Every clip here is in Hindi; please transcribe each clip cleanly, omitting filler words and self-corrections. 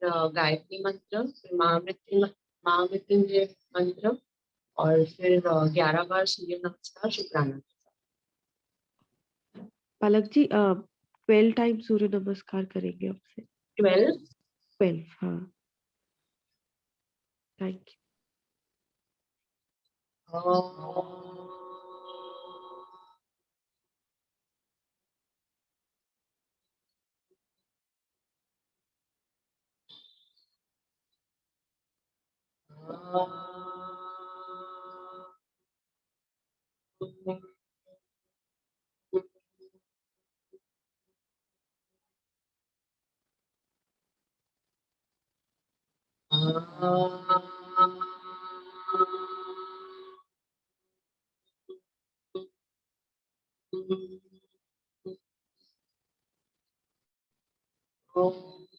गायत्री मंत्र, फिर महामृत्युंजय मंत्र, और फिर 11 बार सूर्य नमस्कार शुक्राना। पलक जी 12 टाइम सूर्य नमस्कार करेंगे आपसे। 12, हाँ। Thank you.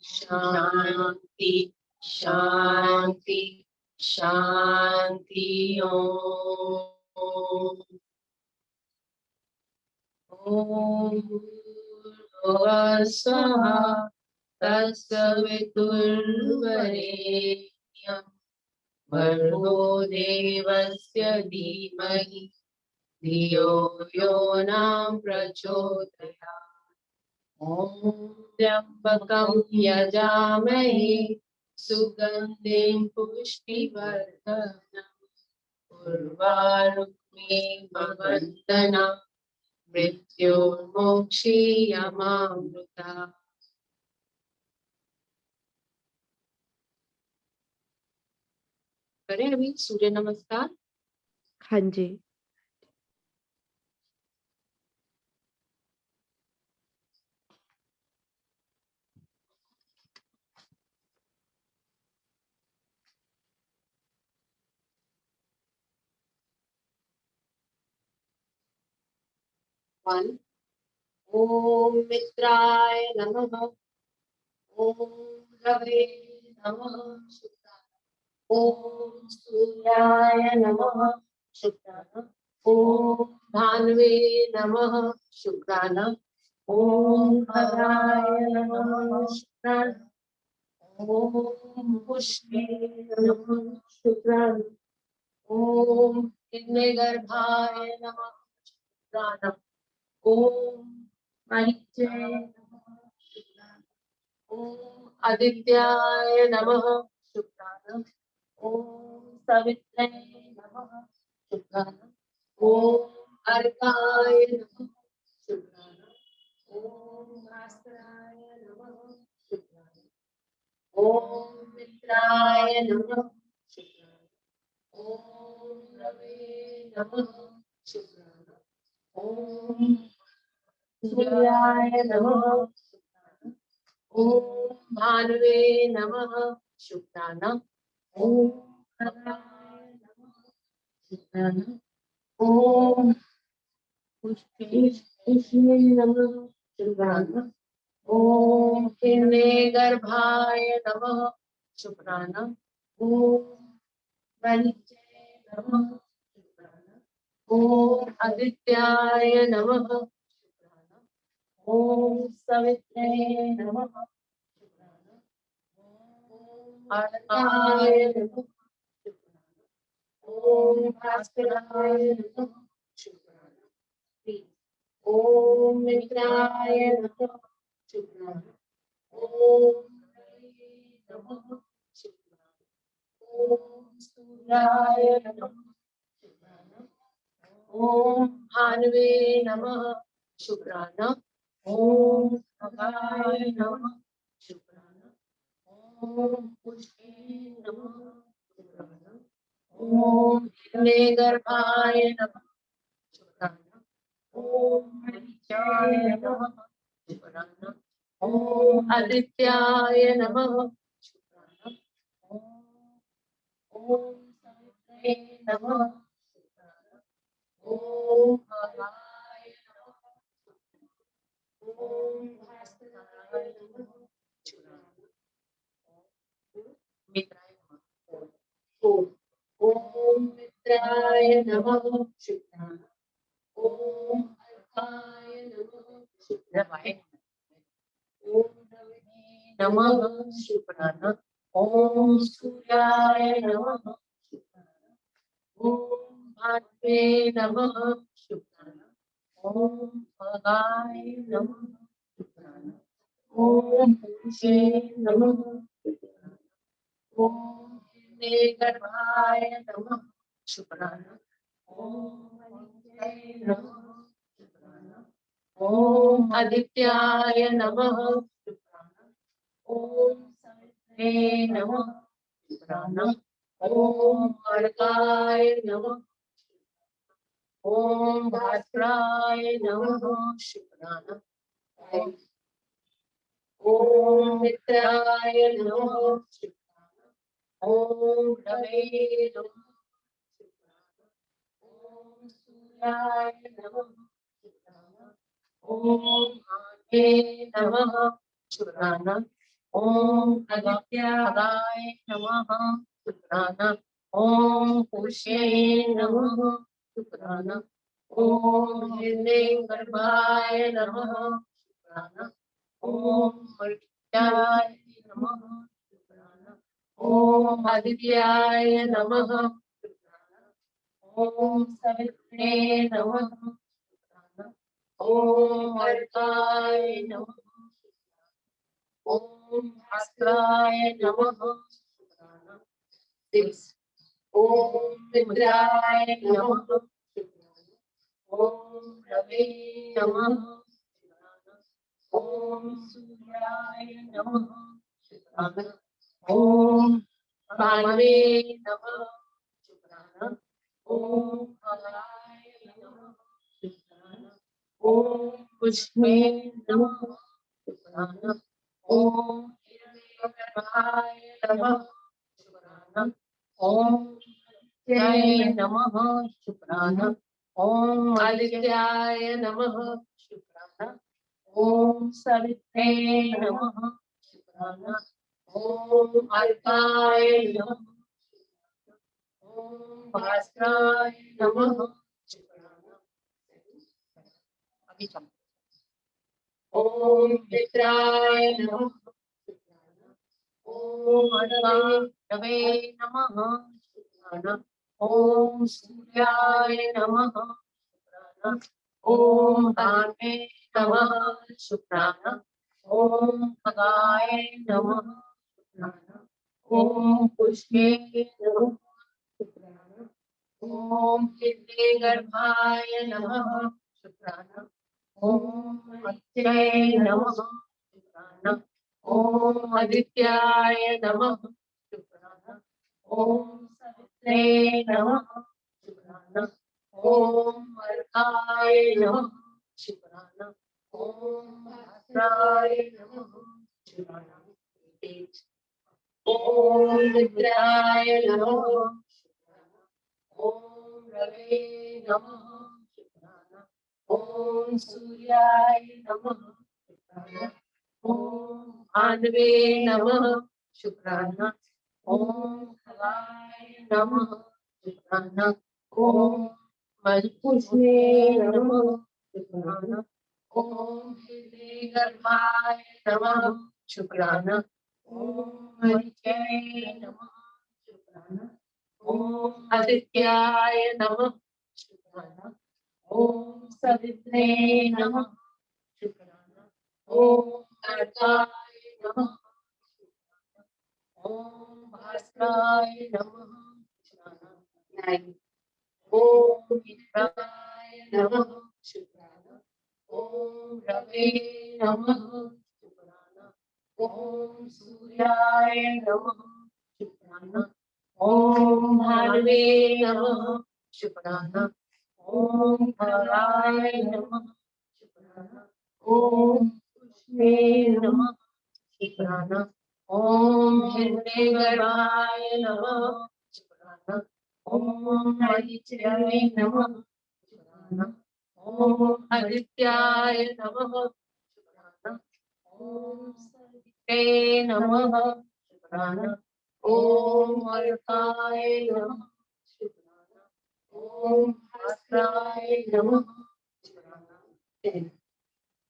शांति शांति शांति। ओम भुर्भुवस्सुः तत्सवितुर्वरेण्यं भर्गो देवस्य धीमहि धियो यो न प्रचोदयात्। ओम त्र्यंबकं यजामहे सुगंधिं पुष्टिवर्धनम् उर्वारुक्मिर्भवन्तनां मृत्युर्मोक्षीयमामृता। करें अभी सूर्य नमस्कार। हाँ जी। ओम मित्राय नमः। ओम रवे नमः शुक्राय। ओम सूर्याय नमः शुक्राय। ओम भानुवे नमः शुक्राय। ओम भद्राय नमः शुक्राय। ओम पुष्पे नमः शुक्राय। ओम हिरण्यगर्भाय नमः शुक्राय। ओम महित्याय नमः शुक्राय। ओम आदित्याय नमः शुक्राय। ओम सवित्रे नमः शुक्राय। ओम अर्काय नमः शुक्राय। ओम भास्कराय नमः शुक्राय। ओम मित्राय नमः शुक्राय। ओम रवे नमः शुक्राय। ओम सूर्याय नमः शुक्राय। ओम भानुवे नमः शुक्राय। ओम भद्राय नमः शुक्राय। ओम पुष्पे नमः शुक्राय। ओम हिरण्यगर्भाय नमः शुक्राय। ओम वनिचे नमः शुक्राय। ओम आदित्याय नमः शुक्राय। ओम सवित्रे नमः शुक्राय। ओम अर्काय नमः शुक्राय। ओम भास्कराय नमः शुक्राय। ओम मित्राय नमः शुक्राय। ओम रवे नमः शुक्राय। ओम सूर्याय नमः शुक्राय। ओम भानुवे नमः शुक्राय। ओम भगाय नमः शुक्राय। ओम पुष्पे नमः शुक्राय। ओम हिरण्यगर्भाय नमः शुक्राय। ओम मरीचाय नमः शुक्राय। ओम आदित्याय नमः शुक्राय। ओम सवित्रे नमः शुक्राय। ओम भवाय नमः। ओम भास्कराय नमः शुक्राय। मित्राय नमः। ओम मित्राय नमः शुक्राय। ओम अर्काय नमः शुक्राय। ओम रवे नमः शुक्रान ओम सूर्याय नमः शुक्रान ओम भानुवे नमः शुक्रान ओम खगाय नमः शुक्रान ओम पुरुषे नमः शुक्रान ओम गर्भाय नमः शुक्रान ओम अनित्याय नमः शुक्रान ओम आदित्याय नमः शुक्रान ओम सवित्रे नमः शुक्रान ओम अर्काय नमः ओम भास्कराय नमः शुक्रान ओम मित्राय नमः शुक्रान ओम रवे नमः शुक्रान ओम सूर्याय नमः शुक्रान ओम आगे नमः शुक्रान ओम आदित्याय नमः शुक्रान ओम पुरुषे नमः शुक्रान ओम हिरण्यगर्भाय नमः शुक्रान ओम मर्त्याय नमः शुक्रान ओम आदित्याय नमः शुक्रान ओम सवित्रे नमः शुक्रान ओम अर्काय नमः ओम भास्कराय नमः शुक्रान 6 ओम मित्राय नमः शुक्रान ओम रवे नमः शुक्रान ओम सूर्याय नमः शुक्रान ओम भानुवे नमः शुक्रान ओम खगाय नमः शुक्रान ओम पुष्पे नमः शुक्रान ओम हिरण्यगर्भाय नमः शुक्रान ओम आदित्याय नमः शुक्रान ओम आदित्याय नमः शुक्रान ओम सवित्रे नमः शुक्रान ओम अर्काय नमः ओम भास्कराय नमः शुक्रान अभी चल ओम मित्राय नमः शुक्रान ओम रवे नमः शुक्रान ओम सूर्याय नमः शुक्रान ओम भानुवे नमः शुक्रान ओम खगाय नमः शुक्रान ओम पुष्पे नमः शुक्रान ओम हिरण्यगर्भाय नमः शुक्रान ओम मत्स्याय नमः शुक्रान ओम आदित्याय नमः शुक्रान ओम सवित्रे नमः शुक्रान ओम अर्काय नमः शुक्रान ओम भास्कराय नमः शुक्रान ओम मित्राय नमः शुक्रान ओम रवे नमः शुक्रान ओम सूर्याय नमः शुक्रान ओम भानुवे नमः शुक्रान ओम खगाय नमः शुक्रान ओम पुष्पे नमः शुक्रान ओम हिरण्यगर्भाय नमः शुक्रान ओम आदित्याय नमः शुक्रान ओम आदित्याय नमः शुक्रान ओम सवित्रे नमः शुक्रान ओम अर्काय नमः शुक्रान ओम भास्कराय नमः शुक्रान ओम मित्राय नमः शुक्रान ओम रवे नमः शुक्रान ओम सूर्याय नमः शुक्रान ओम भानुवे नमः शुक्रान ओम खगाय नमः शुक्रान ओम पुष्पे नमः शुक्रान ओम हिरण्यगर्भाय नमः शुक्रान ओम आदित्याय नमः शुक्रान ओम आदित्याय नमः शुक्रान ओम सवित्रे नमः शुक्रान ओम अर्काय नमः शुक्रान ओम भास्कराय नमः शुक्रान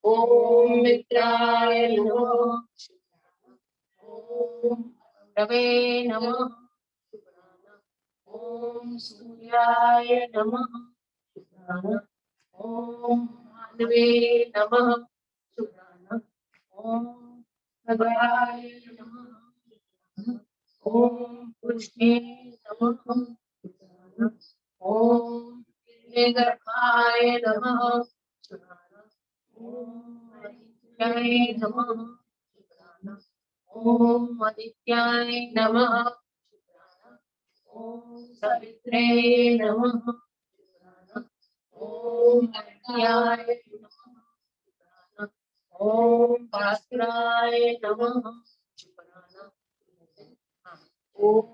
ओम मित्राय नमः शुक्रान ओम रवे नमः शुक्राना ओम सूर्याय नमः शुक्राना ओम भानुवे नमः शुक्राना ओम खगाय नमः शुक्राना ओम पुष्णे नमः शुक्राना ओम गर्भाय नमः शुक्राना ओम आदित्याय नमः शुक्राना ओम आदित्याय नमः शुक्राना ओम सवित्रे नमः शुक्राना ओम अर्घ्याय नमः शुक्राना ओम भास्कराय नमः शुक्राना ओम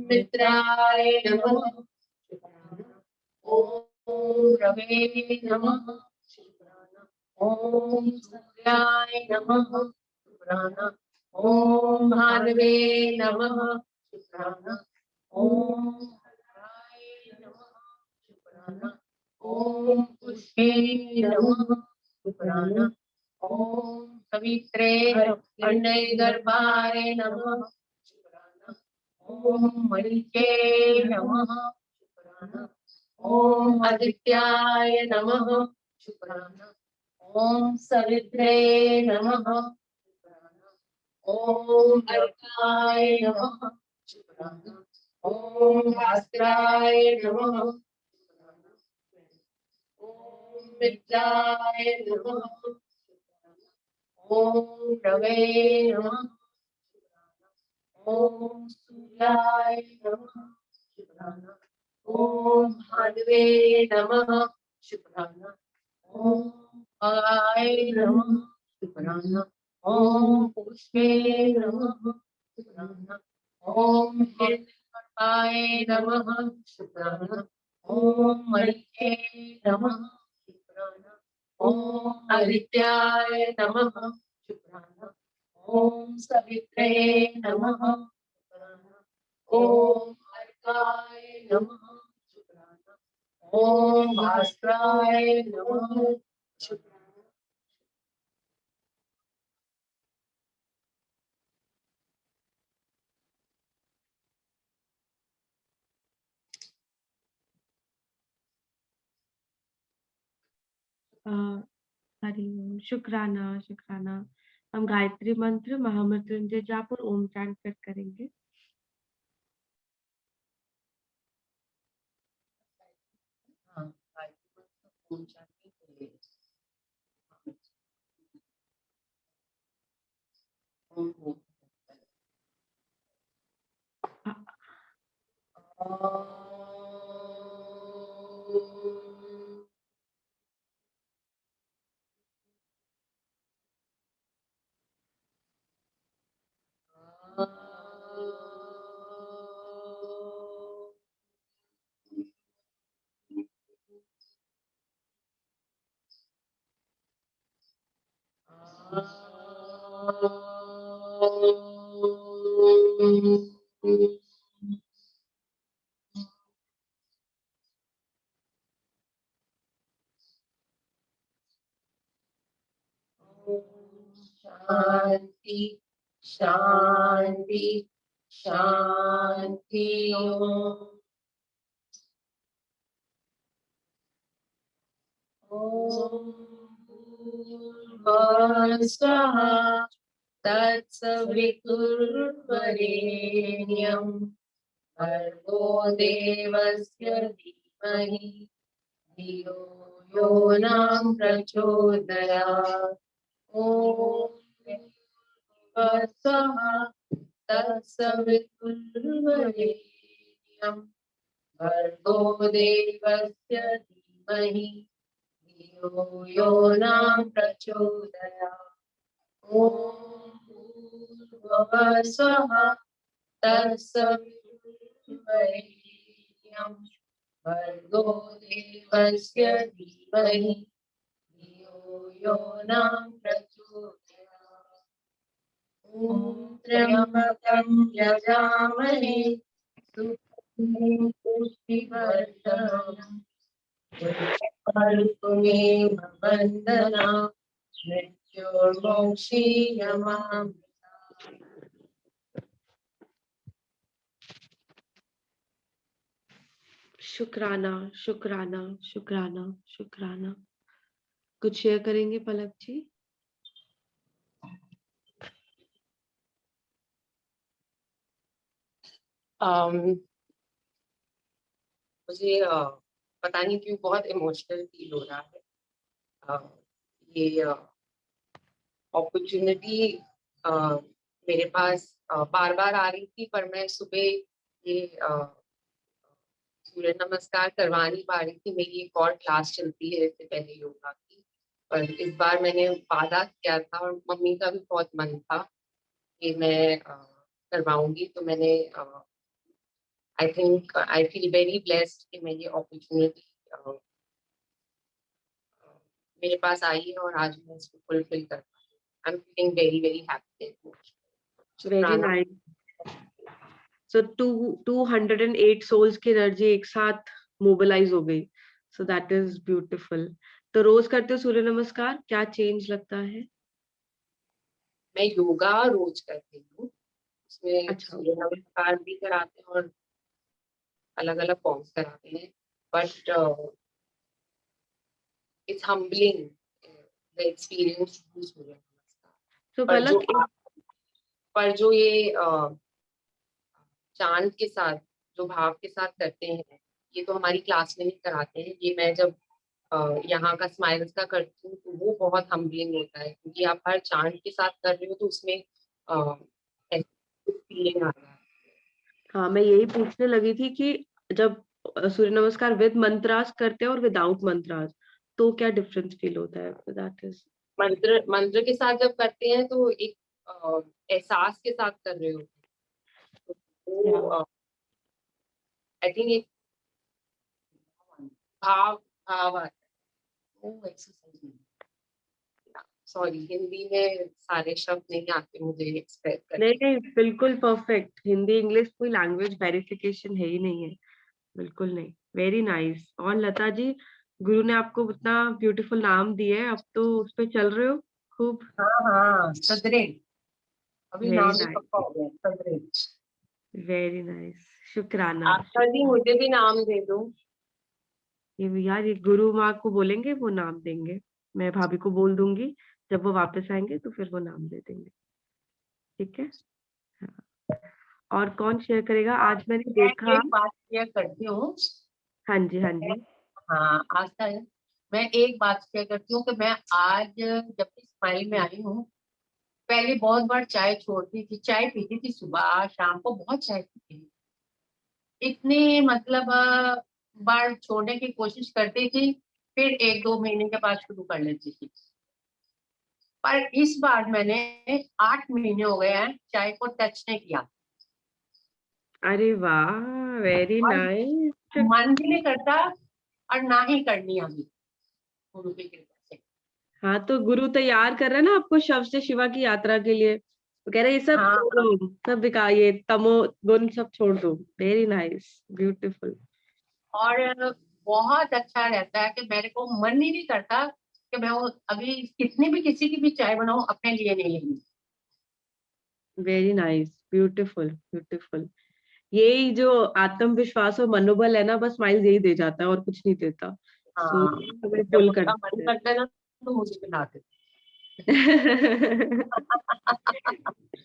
मित्राय नमः शुक्राना ओम रवे नमः शुक्राना ओम सूर्याय नमः शुक्राना ओम भानुवे नमः शुक्राना ओम खगाय नमः शुक्राना ओम पुष्पे नमः शुक्राना ओम सवित्रे अण्डय गर्भाय नमः शुक्राना ओम मणिके नमः शुक्राना ओम आदित्याय नमः शुक्राना ओम सवित्रे नमः शुक्राना ओम अर्काय नमः शुक्राना ओम भास्कराय नमः शुक्राना ओम मित्राय नमः शुक्राना ओम रवे नमः शुक्राना ओम सूर्याय नमः शुक्राना ओम भानुवे नमः शुक्राना ओम आय नमः शुक्राना ओम पुष्पे नमः शुक्राना ओम हिरण्यगर्भाय नमः शुक्राना ओम मणिके नमः शुक्राना ओम आदित्याय नमः शुक्राना ओम सवित्रे नमः शुक्राना ओम अर्काय नमः शुक्राना ओम भास्कराय नमः शुक्राना हरि ओम शुक्राना शुक्राना। हम गायत्री मंत्र महामृत्युंजय जाप और ओम चैंट कर करेंगे। हाँ गायत्री मंत्र ओम शांति के ओम ओम शांति शांति शांति ओम भूर्भुवस्सुः तत्सवितुर्वरेण्यं भर्गो देवस्य धीमहि धियो यो नः प्रचोदयात् ॐ भूर्भुवस्सुः तत्सवितुर्वरेण्यं भर्गो देवस्य धीमहि धियो यो नः प्रचोदयात् ॐ भूर्भुवस्सुः तत्सवितुर्वरेण्यं भर्गो देवस्य धीमहि धियो यो नः प्रचोदयात् ॐ त्र्यम्बकं यजामहे सुगन्धिं पुष्टिवर्धनम् उर्वारुकमेव बन्धनात् मृत्योर्मोक्षीयमामृतात् शुक्राना, शुक्राना, शुक्राना, शुक्राना। कुछ शेयर करेंगे पलक जी? अम, मुझे पता नहीं क्यों बहुत इमोशनल फील हो रहा है। ये अपॉर्चुनिटी मेरे पास बार बार आ रही थी, पर मैं सुबह ये सूर्य नमस्कार करवा नहीं पा रही थी। मेरी एक और क्लास चलती है इससे पहले योगा की, पर इस बार मैंने वादा किया था और मम्मी का भी बहुत मन था कि मैं करवाऊंगी। तो मैंने आई फील वेरी ब्लेस्ड कि मैं ये अपॉर्चुनिटी मेरे पास आई है और आज मैं इसको फुलफिल कर पाई। I am feeling very very happy. Very शुक्राना। नाइस। सो 208 सोल्स की एनर्जी एक साथ मोबिलाइज हो गई। So that is beautiful. तो रोज करते हो सूर्य नमस्कार, क्या चेंज लगता है? मैं योगा रोज करती हूँ, उसमें अच्छा, सूर्य नमस्कार भी कराते हैं और अलग अलग फॉर्म्स कराते हैं। But it's humbling the experience to do surya namaskar. तो पर जो पलक पर जो ये चांद के साथ, जो भाव के साथ करते हैं, ये तो हमारी क्लास में नहीं कराते हैं। ये मैं जब यहाँ का स्माइल्स का करती हूँ तो वो बहुत हम्बलिंग होता है, क्योंकि आप हर चांद के साथ कर रहे हो तो उसमें फीलिंग आ रहा है। हाँ, मैं यही पूछने लगी थी कि जब सूर्य नमस्कार विद मंत्रास करते हैं और विदाउट मंत्रास, तो क्या डिफरेंस फील होता है? दैट इज मंत्र मंत्र के साथ जब करते हैं तो एक एहसास के साथ कर रहे होते हैं, तो या वो आई थिंक एक भाव भाव आता है। वो एक्सरसाइज नहीं, सॉरी हिंदी में सारे शब्द नहीं आते मुझे एक्सप्रेस नहीं करने। नहीं, बिल्कुल परफेक्ट। हिंदी इंग्लिश कोई लैंग्वेज वेरिफिकेशन है ही नहीं है, बिल्कुल नहीं। Very nice. और लता जी, गुरु ने आपको इतना ब्यूटीफुल नाम दिया है, अब तो उस पे चल रहे हो खूब। हाँ हाँ, सदरेन। अभी वेरी नाम भी नाइस, पक्का हो गया, सदरेन। Very nice. शुक्राना, आपका जी, शुक्राना। मुझे भी नाम दे दो। ये यार, ये गुरु माँ को बोलेंगे, वो नाम देंगे। मैं भाभी को बोल दूंगी, जब वो वापस आएंगे तो फिर वो नाम दे देंगे। ठीक है। हाँ। और कौन शेयर करेगा? आज मैंने मैं देखा। एक बात शेयर करती हूँ। हाँ जी, हाँ जी। हाँ, आज का है। मैं एक बात शेयर करती हूँ कि मैं आज जब भी स्माइल में आई हूँ, पहले बहुत बार चाय छोड़ती थी, चाय पीती थी सुबह शाम को, बहुत चाय पीती थी। इतने मतलब बार छोड़ने की कोशिश करती थी, फिर 1-2 महीने के बाद शुरू कर लेती थी। पर इस बार मैंने 8 महीने हो गए हैं चाय को टच नहीं किया, अरे वाह, वेरी और नाइस। मन भी नहीं करता और ना ही करनी अभी, गुरु की कृपा से। हाँ, तो गुरु तैयार कर रहे हैं ना आपको शव से शिवा की यात्रा के लिए। वो कह रहे हैं, ये सब हाँ हाँ। छोड़ो, सब बेकार, ये तमो गुण सब छोड़ दो। Very nice, beautiful. और बहुत अच्छा रहता है कि मेरे को मन ही नहीं करता कि मैं वो अभी कितनी भी किसी की भी चाय बनाऊं, अपने लिए नहीं लेंगी। Very nice, beautiful, beautiful. यही जो आत्मविश्वास और मनोबल है ना, बस स्माइल यही दे जाता है और कुछ नहीं देता। सो हाँ, हमें जब पुल कर उनका मन देते करता है ना तो मुझे पिलाते हैं।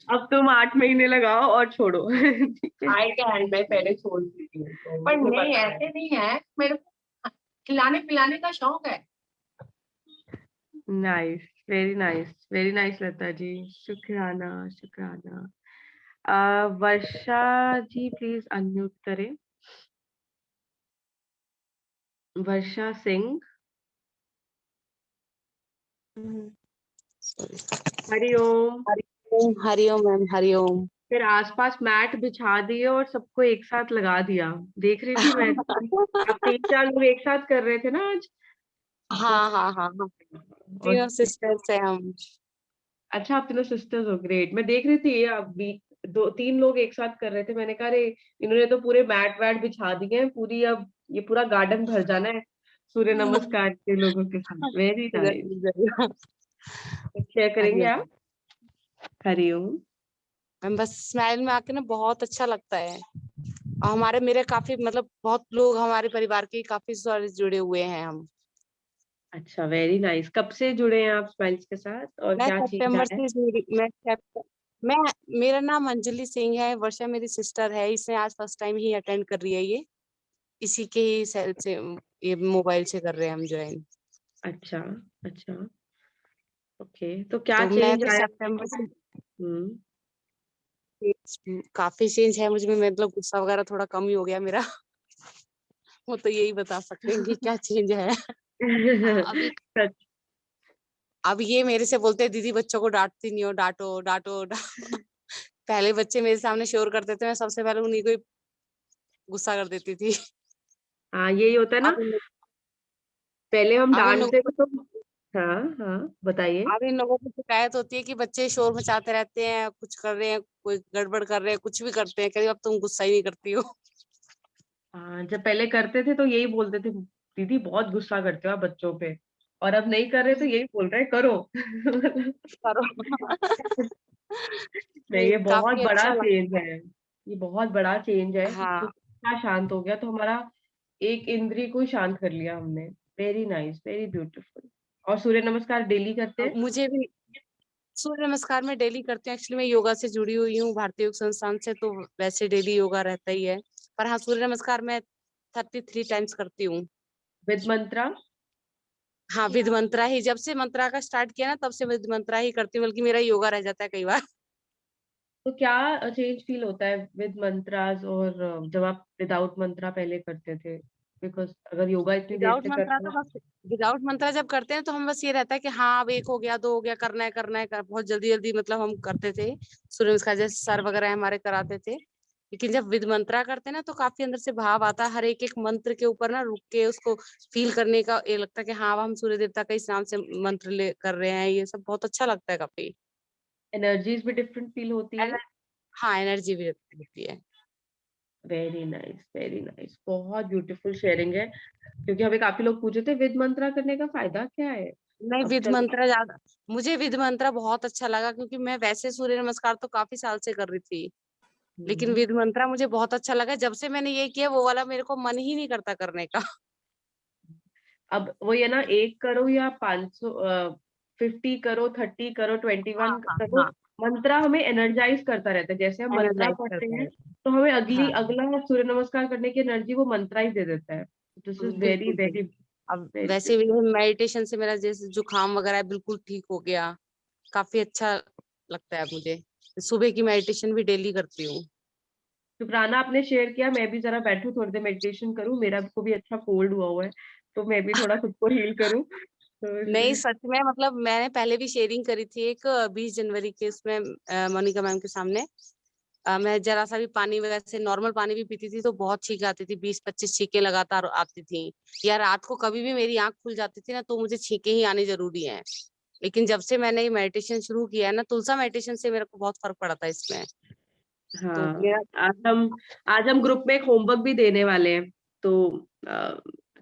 अब तुम 8 महीने लगाओ और छोड़ो। ठीक है। चाय के हैंड में पहले छोड़ देती हूँ, तो पर मुझे नहीं, पता है। ऐसे नहीं है, मेरे को खिलाने पिलाने का शौक है। Nice, very nice, very nice Lata ji. शुक्राना, शुक्राना। वर्षा जी प्लीज अनम्यूट करें। वर्षा सिंह। सॉरी। हरिओम। हरिओम हरिओम मैम, हरिओम। फिर आसपास मैट बिछा दिए और सबको एक साथ लगा दिया। देख रही थी मैं। आप 3-4 लोग एक साथ कर रहे थे ना आज। तो हाँ हाँ हाँ हाँ, और तीनों सिस्टर्स हैं हम। अच्छा, आप तीनों सिस्टर्स हो, ग्रेट। मैं देख रही थी अभी 2-3 लोग एक साथ कर रहे थे। मैंने कहा, अरे इन्होंने तो पूरे मैट वैट बिछा दिए हैं पूरी, अब ये पूरा गार्डन भर जाना है सूर्य नमस्कार के लोगों के साथ। Very nice. जरूर जरूर। शेयर करेंगे हरिओम आप? हरिओम। मैम, बस स्माइल में आके ना बहुत अच्छा लगता है। और हमारे मेरे काफी मतलब बहुत लोग हमारे परिवार के काफी सारे जुड़े हुए हैं हम। अच्छा, वेरी नाइस। कब से जुड़े हैं आप स्माइल्स के साथ और मैं क्या चेंज सितंबर आया है? से जुड़ी मैं मेरा नाम अंजलि सिंह है, वर्षा मेरी सिस्टर है, इसने आज फर्स्ट टाइम ही अटेंड कर रही है ये, इसी के ही सेल से, ये मोबाइल से कर रहे हैं हम ज्वाइन। अच्छा, अच्छा, ओके। तो क्या तो मैं चेंज तो आया? सितंबर से हम्म। काफी चेंज है मुझ में, मतलब गुस्सा वगैरह थोड़ा कम ही हो गया मेरा। वो तो यही बता सकते हैं कि क्या चेंज है। अभी सच। अब ये मेरे से बोलते हैं दीदी बच्चों को डांटती नहीं हो, डांटो डांटो पहले बच्चे मेरे सामने शोर करते थे, मैं सबसे पहले उन्हीं को ही गुस्सा कर देती थी। हाँ, यही होता है ना। अब इन पहले हम अब इन डांटते लोगों थे तो। हाँ, हाँ, बताइए। अब इन लोगों को शिकायत होती है कि बच्चे शोर मचाते रहते हैं, कुछ कर रहे हैं, कोई गड़बड़ कर रहे हैं, कुछ भी करते हैं, कहीं अब तुम गुस्सा ही नहीं करती हो। हाँ, जब पहले करते थे तो यही बोलते थे, दीदी बहुत गुस्सा करते हो आप बच्चों पे। और अब नहीं कर रहे तो यही बोल रहे करो। करो। नहीं, ये बहुत काफी बड़ा अच्छा चेंज लगता है। ये बहुत बड़ा चेंज है है। कि हाँ, गुस्सा शांत हो गया तो हमारा एक इंद्री को ही शांत कर लिया हमने। Very nice, very beautiful. और सूर्य नमस्कार डेली करते हैं? मुझे भी सूर्य नमस्कार में डेली करती हूँ। एक्चुअली मैं योगा से जुड़ी हुई हूँ, भारतीय योग संस्थान से, तो वैसे डेली योगा रहता ही है। पर हाँ, सूर्य नमस्कार मैं 33 टाइम्स करती हूँ। विद मंत्रा? हाँ, विद मंत्रा ही, जब से मंत्रा का स्टार्ट किया ना तब से विद मंत्रा ही करती हूँ, बल्कि मेरा योगा रह जाता है कई बार। तो क्या चेंज फील होता है विद मंत्रास और जब आप विदाउट मंत्रा पहले करते थे? बिकॉज अगर योगा इतनी देर विदाउट से मंत्रा करते तो हो। बस विदाउट मंत्रा जब करते हैं तो हम बस ये रहता है कि हाँ अब 1 हो गया, 2 हो गया, करना है करना है बहुत जल्दी जल्दी मतलब हम करते थे। सूर्य नमस्कार जैसे सर वगैरह हमारे कराते थे। लेकिन जब विद मंत्रा करते हैं ना तो काफी अंदर से भाव आता है, हर एक एक मंत्र के ऊपर ना रुक के उसको फील करने का ये लगता है कि हाँ अब हम सूर्य देवता का इस नाम से मंत्र ले कर रहे हैं, ये सब बहुत अच्छा लगता है काफी। एनर्जीज भी डिफरेंट फील होती है। एनर- हाँ, एनर्जी भी होती है। Very nice, very nice. बहुत ब्यूटीफुल शेयरिंग है। क्योंकि हमें काफी लोग पूछे थे विद मंत्रा करने का फायदा क्या है। नहीं, अब विद चलो। मंत्रा ज्यादा, मुझे विद मंत्रा बहुत अच्छा लगा, क्योंकि मैं वैसे सूर्य नमस्कार तो काफी साल से कर रही थी, लेकिन हम्म। विद मंत्रा मुझे बहुत अच्छा लगा। जब से मैंने ये किया वो वाला मेरे को मन ही नहीं करता करने का। अब वो ये ना, 1 करो या 500, 50 करो, 30 करो, हाँ 21 हाँ करो। हाँ, मंत्रा हमें एनर्जाइज करता रहता है। जैसे हम मंत्रा एनर्जाइज पढ़ते करता हैं है। तो हमें हाँ, अगला सूर्य नमस्कार करने की एनर्जी वो मंत्रा ही दे देता है। दिस इज वेरी बिल्कुल वेरी बिल्कुल। अब वेरी। वैसे भी मेडिटेशन से मेरा जैसे जुकाम वगैरह है, बिल्कुल ठीक हो गया। काफी अच्छा लगता है मुझे। सुबह की मेडिटेशन भी डेली करती हूँ। शुक्राना, आपने शेयर किया। मैं भी जरा बैठूं, थोड़ी देर मेडिटेशन करूं। मेरा को भी अच्छा कोल्ड हुआ है तो मैं भी थोड़ा खुद को हील करूं तो नहीं, इसलिए। सच में मतलब मैंने पहले भी शेयरिंग करी थी एक 20 जनवरी के उसमें, मोनिका मैम के सामने। मैं जरा सा भी पानी वगैरह से नॉर्मल पानी भी पीती थी तो बहुत छींक आती थी, 20-25 छींकें लगातार आती थी। या रात को कभी भी मेरी आंख खुल जाती थी ना तो मुझे छींकें ही आनी जरूरी है। लेकिन जब से मैंने ये मेडिटेशन शुरू किया है ना, तुलसा मेडिटेशन से मेरे को बहुत फर्क पड़ा था इसमें। तो हाँ। मेरा आज हम ग्रुप में एक होमवर्क भी देने वाले हैं। तो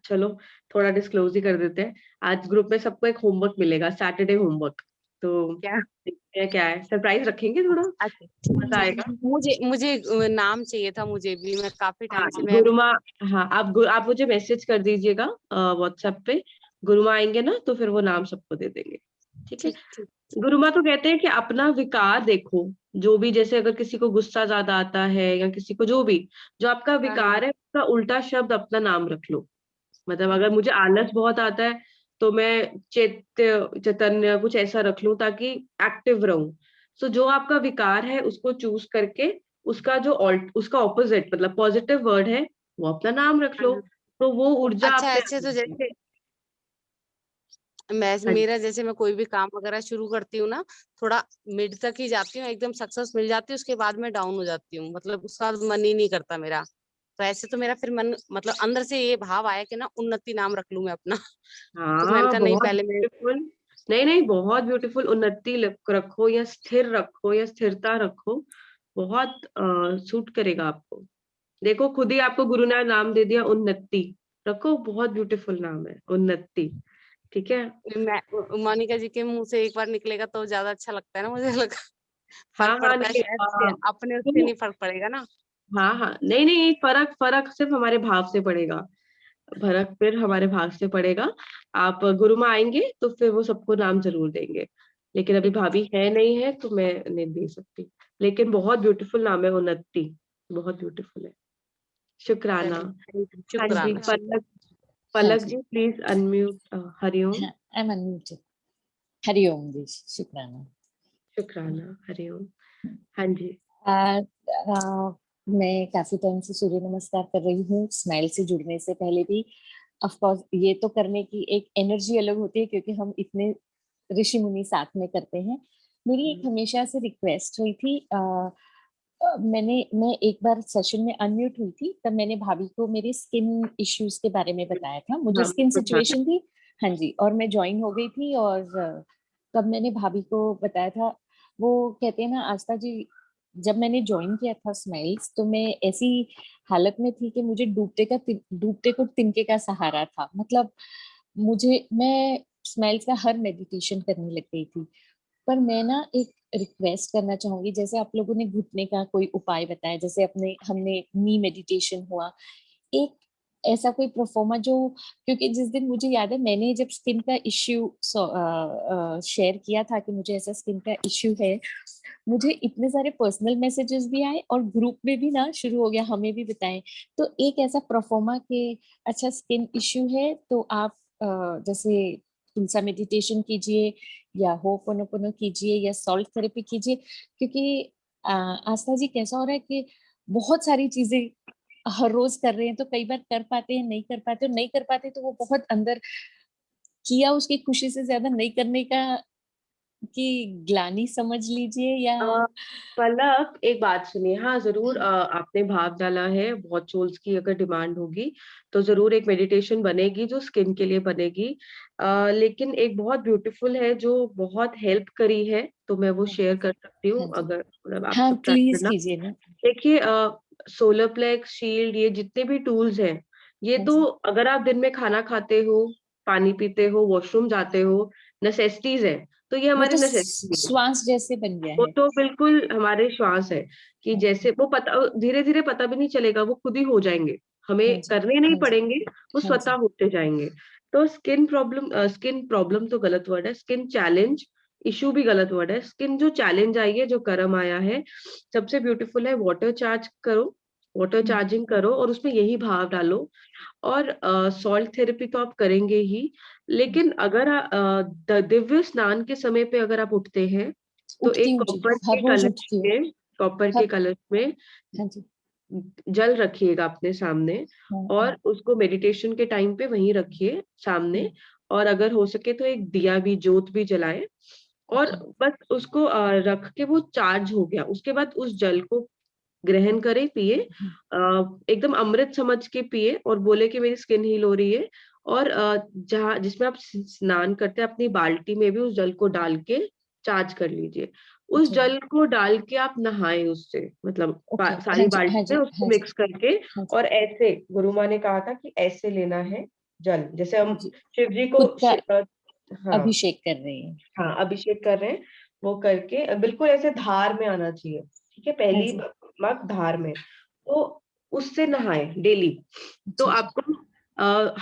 चलो, थोड़ा डिस्क्लोज ही कर देते हैं। आज ग्रुप में सबको एक होमवर्क मिलेगा, सैटरडे होमवर्क। तो क्या, देखते हैं क्या है, सरप्राइज रखेंगे थोड़ा। अच्छा ठीक मजा आएगा। ठीक, मुझे मुझे नाम चाहिए था, मुझे भी, मैं काफी हाँ, टाइम से मैं। गुरुमा। हाँ, आप मुझे मैसेज कर दीजिएगा व्हाट्सएप पे। गुरुमा आएंगे ना तो फिर वो नाम सबको दे देंगे। ठीक है। ठीक ठीक। गुरुमा तो कहते हैं कि अपना विकार देखो। जो भी, जैसे अगर किसी को गुस्सा ज्यादा आता है या किसी को जो भी, जो आपका हाँ हाँ, विकार है उसका उल्टा शब्द अपना नाम रख लो। मतलब अगर मुझे आलस बहुत आता है तो मैं चैतन्य कुछ ऐसा रख लूं ताकि एक्टिव रहूं। सो जो आपका विकार है उसको चूज करके उसका उसका ऑपोजिट मतलब पॉजिटिव वर्ड है, वो अपना नाम रख हाँ लो। हाँ। तो वो ऊर्जा अच्छा, अपने ऐसे आप तो आएगी। जैसे मैं हाँ जी। मेरा जैसे मैं कोई भी काम वगैरह शुरू करती हूँ ना, थोड़ा मिड तक ही जाती हूँ, एकदम सक्सेस मिल जाती है, उसके बाद मैं डाउन हो जाती हूँ, मतलब उसका मन ही नहीं करता मेरा। तो ऐसे तो मेरा फिर मन, मतलब अंदर से ये भाव आया कि ना उन्नति नाम रख लूं मैं अपना। तो मैंने हाँ, कहा नहीं, बहुत पहले मैं। ब्यूटीफुल। नहीं नहीं, बहुत ब्यूटीफुल। उन्नति रखो या स्थिर रखो या स्थिरता रखो। बहुत सूट करेगा आपको। देखो, खुद ही आपको गुरु ने नाम दे दिया उन्नति। रखो, बहुत ब्यूटीफुल नाम है उन्नति। ठीक है। मैं मोनिका जी के मुंह से एक बार निकलेगा तो ज्यादा अच्छा लगता है ना, मुझे लगा हाँ फर्क हाँ, पड़ता है नहीं, शायद से, अपने उससे तो नहीं फर्क पड़ेगा ना। हाँ हाँ, नहीं नहीं, फर्क फर्क सिर्फ हमारे भाव से पड़ेगा, फर्क फिर हमारे भाव से पड़ेगा। आप गुरु माँ आएंगे तो फिर वो सबको नाम जरूर देंगे, लेकिन अभी भाभी है नहीं है तो मैं नहीं दे सकती। लेकिन बहुत ब्यूटीफुल नाम है उन्नति, बहुत ब्यूटीफुल है। शुक्राना। हाँ जी, शुक्राना। पलक, हाँ पलक जी, जी प्लीज अनम्यूट। हरिओम। हाँ, आई एम अनम्यूटेड। हरिओम जी, शुक्राना। शुक्राना, हरिओम। हाँ जी। आ, आ, मैं काफी टाइम से सूर्य नमस्कार कर रही हूँ, स्माइल से जुड़ने से पहले भी। ऑफ कोर्स ये तो करने की एक एनर्जी अलग होती है, क्योंकि हम इतने ऋषि मुनि साथ में करते हैं। मेरी एक हमेशा से रिक्वेस्ट हुई थी, मैं एक बार सेशन में अनम्यूट हुई थी, तब मैंने भाभी को मेरे स्किन इश्यूज के बारे में बताया था, मुझे हाँ, स्किन बताना। सिचुएशन थी। हाँ जी, और मैं ज्वाइन हो गई थी, और तब मैंने भाभी को बताया था। वो कहते हैं ना आस्था जी, जब मैंने ज्वाइन किया था स्माइल्स, तो मैं ऐसी हालत में थी कि मुझे डूबते को तिनके का सहारा था। मतलब मैं स्माइल्स का हर मेडिटेशन करने लग गई थी। पर मैं ना एक रिक्वेस्ट करना चाहूंगी, जैसे आप लोगों ने घुटने का कोई उपाय बताया, जैसे अपने हमने नी मेडिटेशन हुआ, एक ऐसा कोई परफॉर्मा जो, क्योंकि जिस दिन मुझे याद है मैंने जब स्किन का इश्यू शेयर किया था कि मुझे ऐसा स्किन का इश्यू है, मुझे इतने सारे पर्सनल मैसेजेस भी आए और ग्रुप में भी ना शुरू हो गया, हमें भी बताएं। तो एक ऐसा परफॉर्मा के, अच्छा स्किन इश्यू है तो आप जैसे तुलसा मेडिटेशन कीजिए, या होपोनोपोनो कीजिए, या सॉल्ट थेरेपी कीजिए। क्योंकि आस्था जी कैसा हो रहा है कि बहुत सारी चीजें हर रोज कर रहे हैं, तो कई बार कर पाते हैं, नहीं कर पाते, और नहीं कर पाते तो वो बहुत अंदर किया उसकी खुशी से ज्यादा नहीं करने का की ग्लानि समझ लीजिए, या अ, पलक एक बात सुनिए, हाँ जरूर, आपने भाव डाला है, बहुत सोल्स की अगर डिमांड होगी तो जरूर एक मेडिटेशन बनेगी जो स्किन के लिए बनेगी। लेकिन एक बहुत ब्यूटीफुल है जो बहुत हेल्प करी है, तो मैं वो हाँ शेयर कर सकती हाँ हूँ, जी, अगर मतलब आप हाँ सब ट्राई प्लीज करना। कीजिए ना। देखिए, सोलर प्लेक्स, शील्ड, ये जितने भी टूल्स हैं, ये हाँ तो जी, अगर आप दिन में खाना खाते हो, पानी पीते हो, वॉशरूम जाते हो, नेसेसिटीज है, तो ये वो हमारी तो नेसेसिटी है। श्वास जैसे बन गया वो है। तो बिल्कुल हमारे श्वास है, कि हाँ जी, जैसे वो पता धीरे धीरे पता भी नहीं चलेगा, वो खुद ही हो जाएंगे, हमें हाँ जी, करने नहीं हाँ जी, पड़ेंगे, वो हाँ स्वतः जी, होते जाएंगे। तो स्किन प्रॉब्लम तो गलत वर्ड है, स्किन चैलेंज, इशू भी गलत वर्ड है। स्किन जो चैलेंज आई है, जो कर्म आया है, सबसे ब्यूटीफुल है, वाटर चार्ज करो, वाटर हम्म, चार्जिंग करो और उसमें यही भाव डालो। और सॉल्ट थेरेपी तो आप करेंगे ही, हाँ लेकिन जी। अगर दिव्य स्नान के समय पे अगर आप उठते हैं, तो उठती एक हूँ जी, कॉपर हर के रोज कलश उठती हूँ। में, कॉपर के हर, कलश में हाँ जी, जल रखिएगा अपने सामने, हाँ हाँ, और उसको मेडिटेशन के टाइम पे वहीं रखिए सामने। हम्म, और अगर हो सके तो एक दिया भी, जोत भी जलाएं, और हाँ, बस उसको रख के, वो चार्ज हो गया उसके बाद उस जल को ग्रहण करे, पिए, हम्म, एकदम अमृत समझ के पिए, और बोले कि मेरी स्किन हील हो रही है। और जहाँ जिसमें आप स्नान करते हैं, अपनी बाल्टी में भी उस जल को डाल के चार्ज कर लीजिए। उस अच्छा जी, जल को डाल के आप नहाएं उससे, मतलब ओके, हाँ सारी जी, हाँ बाल्टी में जी, उसको हाँ जी, मिक्स करके। हाँ जी, और ऐसे गुरु माँ ने कहा था कि ऐसे लेना है जल, जैसे हाँ हम जी, शिव जी को खुद का हाँ अभिषेक कर रहे हैं। हाँ अभिषेक कर रहे हैं, वो करके बिल्कुल ऐसे धार में आना चाहिए। ठीक है, हाँ पहली जी, मग धार में, तो उससे नहाए डेली। तो अच्छा जी, आपको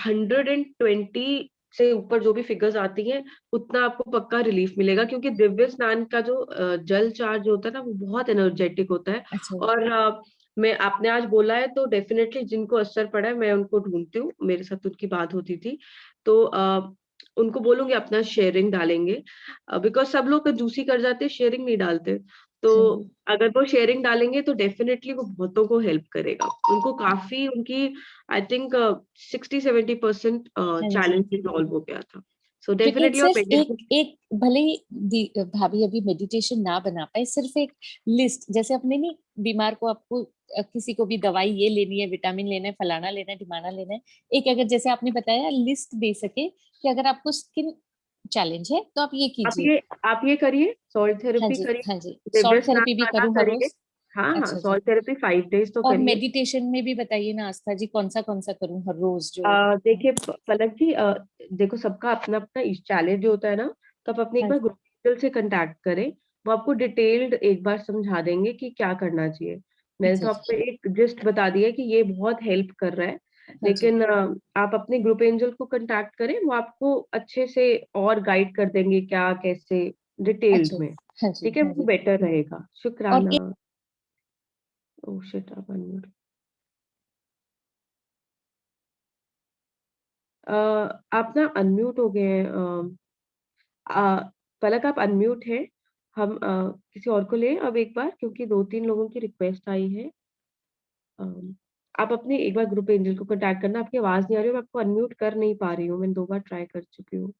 120 से ऊपर जो भी फिगर्स आती हैं, उतना आपको पक्का रिलीफ मिलेगा, क्योंकि दिव्य स्नान का जो जल चार्ज होता है ना, वो बहुत एनर्जेटिक होता है। अच्छा जी, और मैं आपने आज बोला है तो डेफिनेटली जिनको असर पड़ा है, मैं उनको ढूंढती हूँ, मेरे साथ उनकी बात होती थी, तो उनको बोलूंगी अपना शेयरिंग डालेंगे, बिकॉज सब लोग कंजूसी कर जाते हैं, शेयरिंग नहीं डालते। तो हाँ जी। अगर वो शेयरिंग डालेंगे तो डेफिनेटली वो बहुतों को हेल्प करेगा, उनको काफी, उनकी आई थिंक 60-70% हाँ जी, चैलेंज रिजॉल्व हो गया था। सो क्योंकि डेफिनेटली आप सिर्फ एक मेडिटेशन। एक भले ही भाभी अभी मेडिटेशन ना बना पाए, सिर्फ एक लिस्ट, जैसे अपने नहीं, बीमार को आपको किसी को भी दवाई ये लेनी है, विटामिन लेना है, फलाना लेना है, ढिमाना लेना है, एक अगर जैसे आपने बताया लिस्ट दे सके कि अगर आपको स्किन चैलेंज है तो आप ये आप कीजिए। ये आप ये करिए, सॉइल हाँ थेरेपी जी, करिए, हाँ जी, दिव्य सॉल्ट स्नान थेरेपी भी वाला करूँ हर करिए। रोज। हाँ हाँ, अच्छा जी, सॉइल थेरेपी 5 days तो और करिए। मेडिटेशन में भी बताइए ना आस्था जी, कौन सा करूँ हर रोज जो। देखिए पलक जी, देखो सबका अपना अपना चैलेंज होता है ना, तो आप अपने एक हाँ बार जी, ग्रुप से कांटेक्ट करें, वो आपको डिटेल्ड एक बार समझा देंगे कि क्या करना चाहिए। मैंने अच्छा तो आपको एक जस्ट बता दिया कि ये बहुत हेल्प कर रहा है, लेकिन आप अपने ग्रुप एंजल को कांटेक्ट करें, वो आपको अच्छे से और गाइड कर देंगे क्या कैसे डिटेल्ड अच्छा। में। हाँ जी, ठीक है, हाँ वो जी। बेटर रहेगा। और शुक्राना। ओह शिट, आप unmute। आप ना अनम्यूट हो गए हैं। पलक आप अनम्यूट हैं। हम किसी और को लें अब एक बार, क्योंकि 2-3 लोगों की रिक्वेस्ट आई है। अम, आप अपने एक बार ग्रुप एंजल को कांटेक्ट करना। आपकी आवाज नहीं आ रही है, मैं आपको अनम्यूट कर नहीं पा रही हूँ। मैंने 2 बार ट्राई कर चुकी हूँ।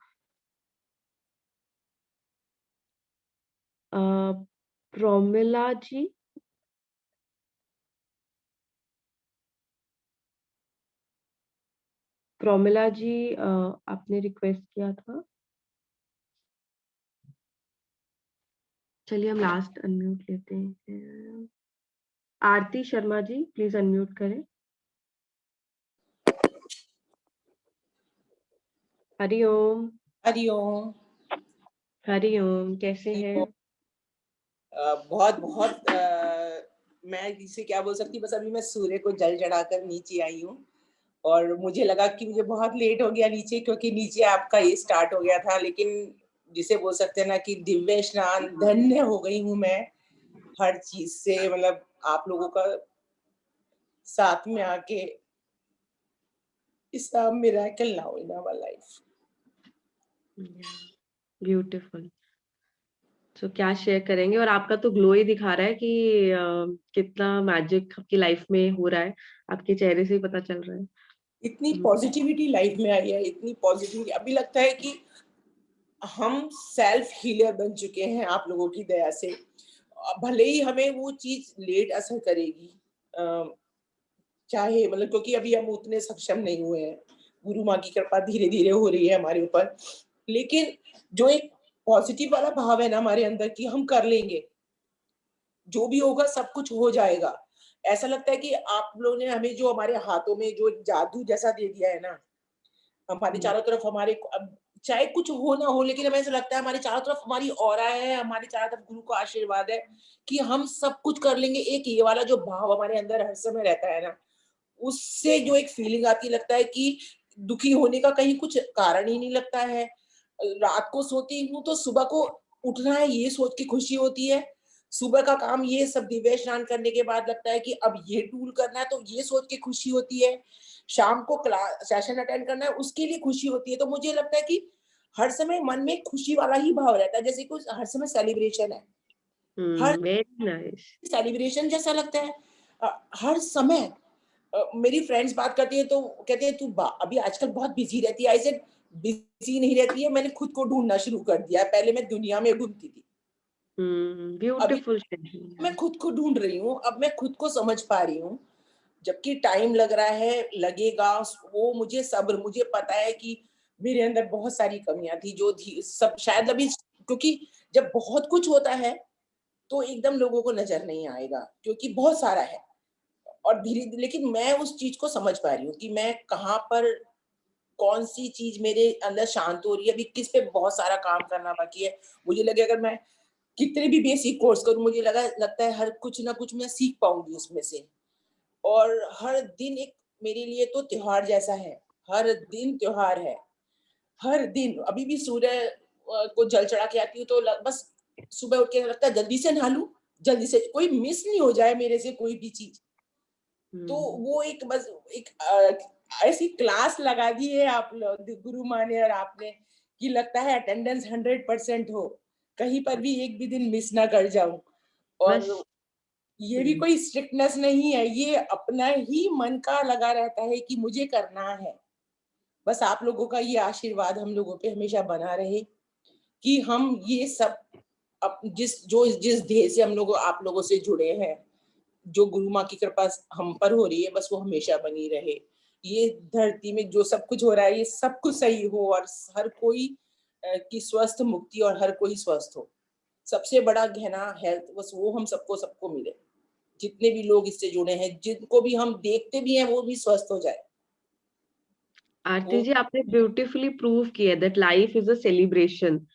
अ, प्रोमिला जी, प्रोमिला जी, आपने रिक्वेस्ट किया था। चलिए हम लास्ट अनम्यूट लेते हैं। आरती शर्मा जी, प्लीज अनम्यूट करें। हरिओम। हरिओम। हरिओम, कैसे हैं? बहुत बहुत मैं इसे क्या बोल सकती, बस अभी मैं सूर्य को जल चढ़ाकर नीचे आई हूँ और मुझे लगा कि मुझे बहुत लेट हो गया नीचे, क्योंकि नीचे आपका ये स्टार्ट हो गया था। लेकिन जिसे बोल सकते हैं ना कि दिव्य स्नान, धन्य हो गई हूँ मैं हर चीज से। मतलब आप लोगों का साथ में आके इस miracle now in our life. Beautiful. तो क्या शेयर करेंगे? और आपका तो ग्लो ही दिखा रहा है कि कितना मैजिक आपकी लाइफ में हो रहा है। आपके चेहरे से ही पता चल रहा है। इतनी पॉजिटिविटी लाइफ में आई है, इतनी पॉजिटिविटी। अभी लगता है कि हम सेल्फ हीलर बन चुके हैं आप लोगों की दया से। भले ही हमें वो चीज लेट असर करेगी, चाहे मतलब, क्योंकि अभी हम उतने सक्षम नहीं हुए हैं। गुरु माँ की कृपा धीरे धीरे हो रही है हमारे ऊपर। लेकिन जो एक पॉजिटिव वाला भाव है ना हमारे अंदर कि हम कर लेंगे, जो भी होगा सब कुछ हो जाएगा। ऐसा लगता है कि आप लोगों ने हमें जो हमारे हाथों में जो जादू जैसा दे दिया है ना, हमारे चारों तरफ हमारे अब चाहे कुछ हो ना हो, लेकिन हमें ऐसा लगता है हमारे चारों तरफ हमारी ऑरा है, हमारे चारों तरफ गुरु का आशीर्वाद है कि हम सब कुछ कर लेंगे। एक ये वाला जो भाव हमारे अंदर हर समय रहता है ना, उससे जो एक फीलिंग आती, लगता है कि दुखी होने का कहीं कुछ कारण ही नहीं लगता है। रात को सोती हूँ तो सुबह को उठना है ये सोच के खुशी होती है। सुबह का काम ये सब दिव्य स्नान करने के बाद लगता है कि अब ये टूल करना है तो ये सोच के खुशी होती है। शाम को क्लास सेशन अटेंड करना है उसके लिए खुशी होती है। तो मुझे लगता है कि हर समय मन में खुशी वाला ही भाव रहता है, जैसे कुछ हर समय सेलिब्रेशन है। Her very nice. सेलिब्रेशन जैसा लगता है हर समय। मेरी फ्रेंड्स बात करती है तो कहती है तू अभी आजकल बहुत बिजी रहती है। आई सेड बिजी नहीं रहती है, मैंने खुद को ढूंढना शुरू कर दिया है। पहले मैं दुनिया में ढूंढती थी, अभी ब्यूटीफुल। मैं खुद को ढूंढ रही हूँ। अब मैं खुद को समझ पा रही हूँ, जबकि टाइम लग रहा है, लगेगा। वो मुझे सब्र, मुझे पता है कि मेरे अंदर बहुत सारी कमियां थी जो थी सब शायद अभी, क्योंकि जब बहुत कुछ होता है तो एकदम लोगों को नजर नहीं आएगा क्योंकि बहुत सारा है। और धीरे, लेकिन मैं उस चीज को समझ पा रही हूँ कि मैं कहाँ पर, कौन सी चीज मेरे अंदर शांत हो रही है। अभी किस पे बहुत सारा काम करना बाकी है। मुझे लगे अगर मैं कितने भी बेसिक कोर्स करूं, मुझे लगता है हर कुछ ना कुछ मैं सीख पाऊंगी उसमें से। और हर दिन एक मेरे लिए तो त्योहार जैसा है। हर दिन त्योहार है, हर दिन। अभी भी सूर्य को जल चढ़ा के आती हूँ तो बस सुबह उठ के लगता है जल्दी से नहा लूं, जल्दी से कोई मिस नहीं हो जाए मेरे से कोई भी चीज। तो वो एक बस एक ऐसी क्लास लगा दी है आप लोग, गुरु माँ ने और आपने, कि लगता है अटेंडेंस 100% हो, कहीं पर भी एक भी दिन मिस ना कर जाऊं। और बस ये भी कोई स्ट्रिक्टनेस नहीं है, ये अपना ही मन का लगा रहता है कि मुझे करना है। बस आप लोगों का ये आशीर्वाद हम लोगों पे हमेशा बना रहे कि हम ये सब जिस ध्येय से हम लोग आप लोगों से जुड़े हैं, जो गुरु माँ की कृपा हम पर हो रही है, बस वो हमेशा बनी रहे। ये धरती में जो सब कुछ हो रहा है ये सब कुछ सही हो और हर कोई की स्वस्थ मुक्ति और हर कोई स्वस्थ हो। सबसे बड़ा गहना हेल्थ, बस वो हम सबको मिले। जितने भी लोग इससे जुड़े हैं, जिनको भी हम देखते भी हैं, वो भी स्वस्थ हो जाए। आरती वो जी, आपने ब्यूटीफुली प्रूव किया that life is a celebration.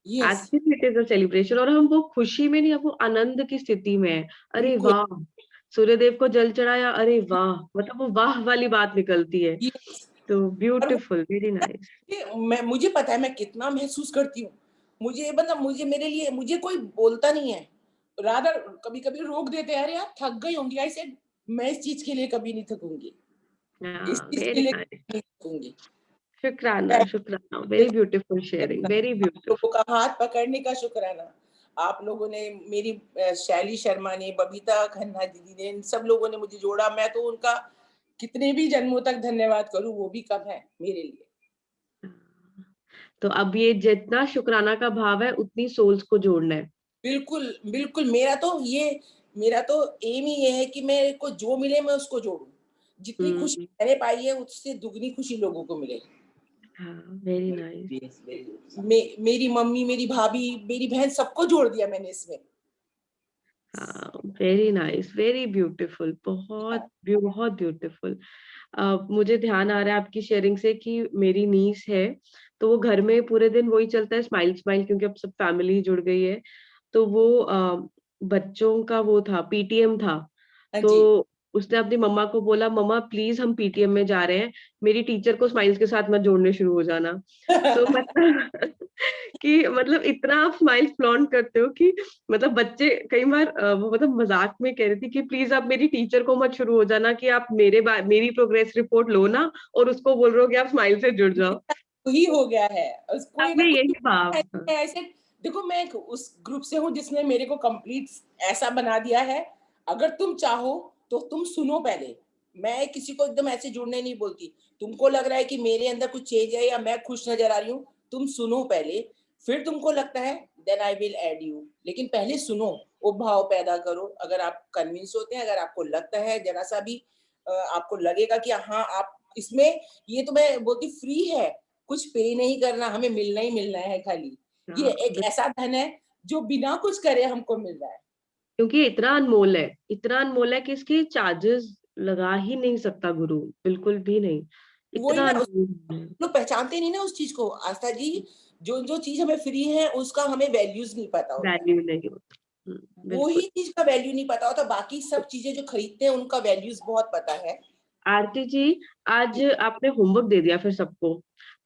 Yes, actually it is a celebration, और हम वो खुशी में नहीं, अब वो आनंद की स्थिति में है। अरे बिल्कुल। वाह, सूर्यदेव को जल चढ़ाया, अरे वाह, मतलब वो वाह वाली बात निकलती है। Yes. तो और वो ब्यूटीफुल, वेरी नाइस। मुझे पता है मैं कितना महसूस करती हूँ। मुझे मतलब मेरे लिए मुझे कोई बोलता नहीं है, रादर कभी कभी रोक देते हैं, अरे यार थक गई होंगी। आई सेड मैं इस चीज के लिए कभी नहीं थकूंगी, इस चीज के वेरी लिए नाइस, कभी नहीं थकूंगी। शुक्राना शुक्राना, very beautiful sharing, very beautiful. लोगों का हाथ पकड़ने का शुक्राना। आप लोगों ने मेरी शैली शर्मा ने, बबीता खन्ना दीदी ने, इन सब लोगों ने मुझे जोड़ा। मैं तो उनका कितने भी जन्मों तक धन्यवाद करूं वो भी कम है मेरे लिए। तो अब ये जितना शुक्राना का भाव है उतनी सोल्स को जोड़ना है। बिल्कुल बिल्कुल, मेरा तो एम ही ये है कि मेरे को जो मिले मैं उसको जोड़ूं। जितनी खुशी मैंने पाई है उससे दुगनी खुशी लोगों को मिले। हाँ, वेरी नाइस। मेरी मम्मी, मेरी भाभी, मेरी बहन, सबको जोड़ दिया मैंने इसमें। हाँ, वेरी नाइस, वेरी ब्यूटीफुल, बहुत बहुत ब्यूटीफुल। मुझे ध्यान आ रहा है आपकी शेयरिंग से कि मेरी नीस है, तो वो घर में पूरे दिन वही चलता है, स्माइल स्माइल, क्योंकि अब सब फैमिली जुड़ गई है। तो वो बच्चों का वो था, पीटीएम था। हाँ तो जी। उसने अपनी मम्मा को बोला, मम्मा प्लीज हम पीटीएम में जा रहे हैं, मेरी टीचर को स्माइल्स के साथ मत जोड़ने शुरू हो जाना। तो मतलब कि मतलब इतना आप स्माइल्स फ्लॉन्ट करते हो कि मतलब बच्चे कई बार वो मतलब मजाक में कह रही थी कि प्लीज आप मेरी टीचर को मत शुरू हो जाना कि आप मेरी प्रोग्रेस रिपोर्ट लो ना और उसको बोल रहे हो कि आप स्माइल से जुड़ जाओ। वही हो गया है। कोई अब ना में यही कोई भाव। ऐसे, देखो मैं उस ग्रुप से हूँ जिसने मेरे को कंप्लीट ऐसा बना दिया है। अगर तुम चाहो तो तुम सुनो पहले। मैं किसी को एकदम ऐसे जुड़ने नहीं बोलती। तुमको लग रहा है कि मेरे अंदर कुछ चेंज है या मैं खुश नजर आ रही हूँ, तुम सुनो पहले। फिर तुमको लगता है then I will add you, लेकिन पहले सुनो, वो भाव पैदा करो। अगर आप कन्विंस होते हैं, अगर आपको लगता है जरा सा भी आपको लगेगा कि हाँ आप इसमें, ये तो मैं बोलती फ्री है, कुछ पे नहीं करना, हमें मिलना ही मिलना है खाली। ये एक ऐसा धन है जो बिना कुछ करे हमको मिल रहा है। क्योंकि इतना अनमोल है, इतना अनमोल है कि इसके चार्जेस लगा ही नहीं सकता गुरु, बिल्कुल भी नहीं, वही इतना ना, अनमोल है। लोग पहचानते नहीं ना उस चीज को आस्था जी। जो जो चीज हमें फ्री है उसका हमें वैल्यूज नहीं पता होता है। वैल्यू नहीं होता। वो बिल्कुल। ही चीज का वैल्यू नहीं पता होता, बाकी सब चीजें जो खरीदते हैं उनका वैल्यूज बहुत पता है। आरती जी, आज आपने होमवर्क दे दिया फिर सबको।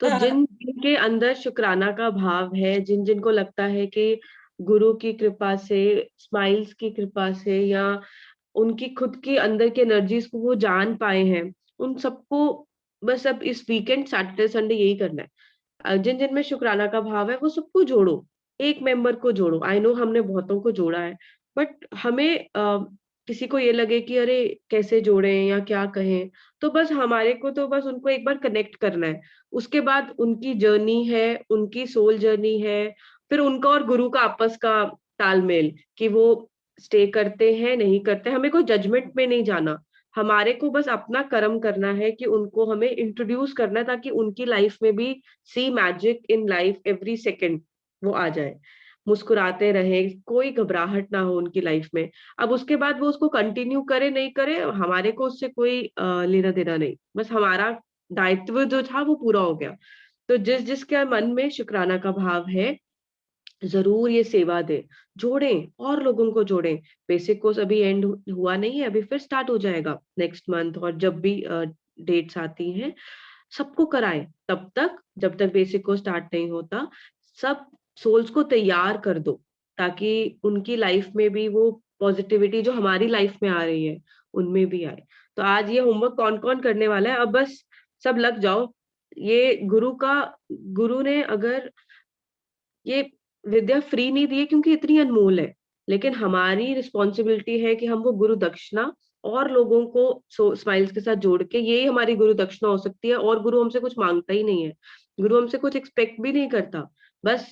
तो जिन जिनके अंदर शुक्राना का भाव है, जिन जिनको लगता है कि गुरु की कृपा से, स्माइल्स की कृपा से, या उनकी खुद की अंदर की एनर्जीज को वो जान पाए हैं, उन सबको बस अब इस वीकेंड सैटरडे संडे यही करना है। जिन जिन में शुक्राना का भाव है वो सबको जोड़ो, एक मेंबर को जोड़ो। आई नो हमने बहुतों को जोड़ा है, बट हमें किसी को ये लगे कि अरे कैसे जोड़ें या क्या कहें, तो बस हमारे को तो बस उनको एक बार कनेक्ट करना है। उसके बाद उनकी जर्नी है, उनकी सोल जर्नी है, फिर उनका और गुरु का आपस का तालमेल कि वो स्टे करते हैं नहीं करते, हमें कोई जजमेंट में नहीं जाना। हमारे को बस अपना कर्म करना है कि उनको हमें इंट्रोड्यूस करना है, ताकि उनकी लाइफ में भी see magic in life every second वो आ जाए, मुस्कुराते रहे, कोई घबराहट ना हो उनकी लाइफ में। अब उसके बाद वो उसको कंटिन्यू करे नहीं करे, हमारे को उससे कोई लेना देना नहीं, बस हमारा दायित्व जो था वो पूरा हो गया। तो जिस जिसके मन में शुक्राना का भाव है, जरूर ये सेवा दे, जोड़ें और लोगों को जोड़ें। बेसिक कोर्स अभी एंड हुआ नहीं है, अभी फिर स्टार्ट हो जाएगा नेक्स्ट मंथ, और जब भी डेट्स आती हैं सबको कराएं। तब तक जब तक बेसिक कोर्स स्टार्ट नहीं होता, सब सोल्स को तैयार कर दो, ताकि उनकी लाइफ में भी वो पॉजिटिविटी जो हमारी लाइफ में आ रही है उनमें भी आए। तो आज ये होमवर्क कौन कौन करने वाला है, अब बस सब लग जाओ। ये गुरु ने अगर ये विद्या फ्री नहीं दी है क्योंकि इतनी अनमोल है, लेकिन हमारी रिस्पॉन्सिबिलिटी है कि हम वो गुरु दक्षिणा और लोगों को स्माइल्स के साथ जोड़ के, यही हमारी गुरु दक्षिणा हो सकती है। और गुरु हमसे कुछ मांगता ही नहीं है, गुरु हमसे कुछ एक्सपेक्ट भी नहीं करता, बस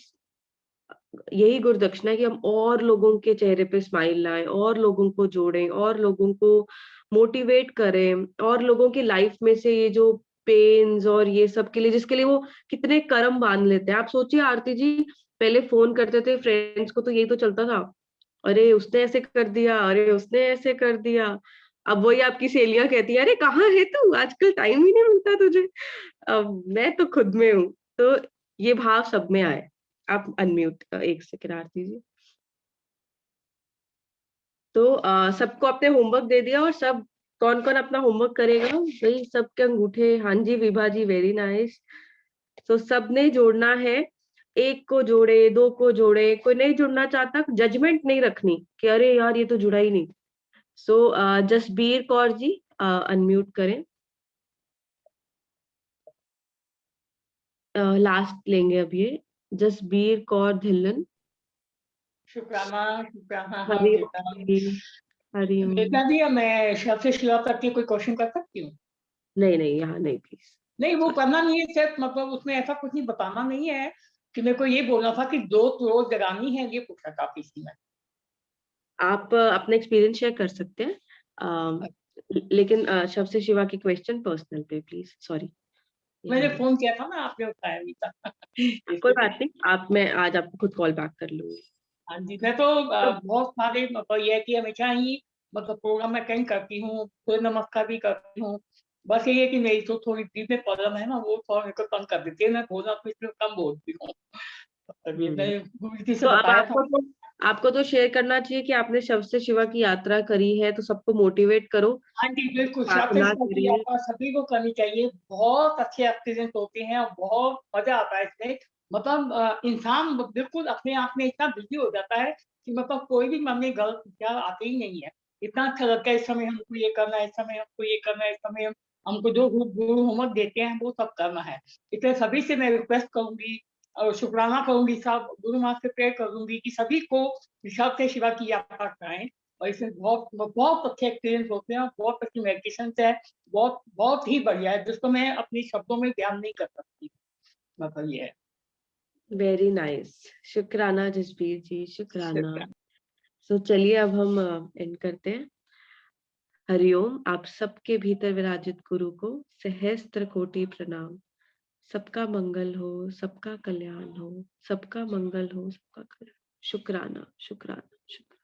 यही गुरु दक्षिणा है कि हम और लोगों के चेहरे पे स्माइल लाएं, और लोगों को जोड़ें, और लोगों को मोटिवेट करें, और लोगों की लाइफ में से ये जो पेन्स और ये सब के लिए, जिसके लिए वो कितने कर्म बांध लेते हैं। आप सोचिए आरती जी, पहले फोन करते थे फ्रेंड्स को तो यही तो चलता था, अरे उसने ऐसे कर दिया, अरे उसने ऐसे कर दिया। अब वही आपकी सहेलियां कहती है, अरे कहाँ है तू, आजकल टाइम ही नहीं मिलता तुझे। अब मैं तो खुद में हूँ। तो ये भाव सब में आए। आप अनम्यूट एक सेकंड आरती जी। तो सबको अपने होमवर्क दे दिया और सब कौन कौन अपना होमवर्क करेगा भाई? सबके अंगूठे, हाँ जी विभा जी, वेरी नाइस। तो सबने जोड़ना है, एक को जोड़े, दो को जोड़े, कोई नहीं जुड़ना चाहता, जजमेंट नहीं रखनी कि अरे यार ये तो जुड़ा ही नहीं। सो जसबीर कौर जी अनम्यूट करें, लास्ट लेंगे अब ये, जसबीर कौर धिल्लन। शुक्राना शुक्राना। हाँ हरिओम बेटा, जी, हरिओम। बेटा जी मैं शब्द से शिवा करके कोई क्वेश्चन कर सकती हूँ? नहीं नहीं, यहाँ नहीं प्लीज। नहीं वो करना नहीं है सिर्फ, मतलब उसमें ऐसा कुछ नहीं बताना नहीं है कि मेरे को ये बोलना था कि 2 करोड़ जगानी है, ये पूछना था किसी में। आप अपना एक्सपीरियंस शेयर कर सकते हैं, लेकिन शब्द से शिवा की क्वेश्चन पर्सनल पे प्लीज, सॉरी। मैंने फोन किया था ना, आपने उठाया नहीं था। कोई बात नहीं, मैं आज आपको खुद कॉल बैक कर लूंगी। हाँ जी, मैं तो बहुत सारे, मतलब ये है कि हमेशा ही मतलब प्रोग्राम में अटेंड करती हूँ, सूर्य नमस्कार भी करती हूँ। बस ये है कि मेरी तो थोड़ी दिल में प्रॉब्लम है ना, वो थोड़ा मेरे को तंग कर देती है, मैं बोलना कुछ कम बोलती हूँ। अभी मैंने गुरु जी से तो अब बताया था। आपको तो शेयर करना चाहिए कि आपने शब्द से शिवा की यात्रा करी है, तो सबको मोटिवेट करो। हाँ जी बिल्कुल, प्रार्थना की करिए। यात्रा सभी को करनी चाहिए। बहुत अच्छे एक्सपीरियंस होते हैं और बहुत मजा आता है इसमें। मतलब इंसान बिल्कुल अपने आप में इतना बिजी हो जाता है कि मतलब कोई भी मन में गलत विचार आते ही नहीं है। इतना अच्छा लगता है इस समय हमको ये करना है, इस समय हमको ये करना है, इस समय हमको जो गुरु होमवर्क देते हैं वो सब करना है। इसलिए सभी से मैं रिक्वेस्ट करूंगी और शुक्राना करूंगी, सब गुरु माँ से प्रे करूंगी कि सभी को ऋषभ से शिवा की यात्रा कराएं। और इसमें बहुत बहुत अच्छे एक्सपीरियंस होते हैं, बहुत अच्छी मेडिटेशन है, बहुत बहुत ही बढ़िया है, जिसको मैं अपने शब्दों में बयान नहीं कर सकती। मतलब ये है। वेरी नाइस, शुक्राना जसबीर जी, शुक्राना। शुक्राना। सो चलिए अब हम एंड करते हैं। हरिओम। आप सबके भीतर विराजित गुरु को सहस्त्र कोटि प्रणाम। सबका मंगल हो, सबका कल्याण हो, सबका मंगल हो, सबका कल्याण। शुक्राना शुक्राना शुक्राना।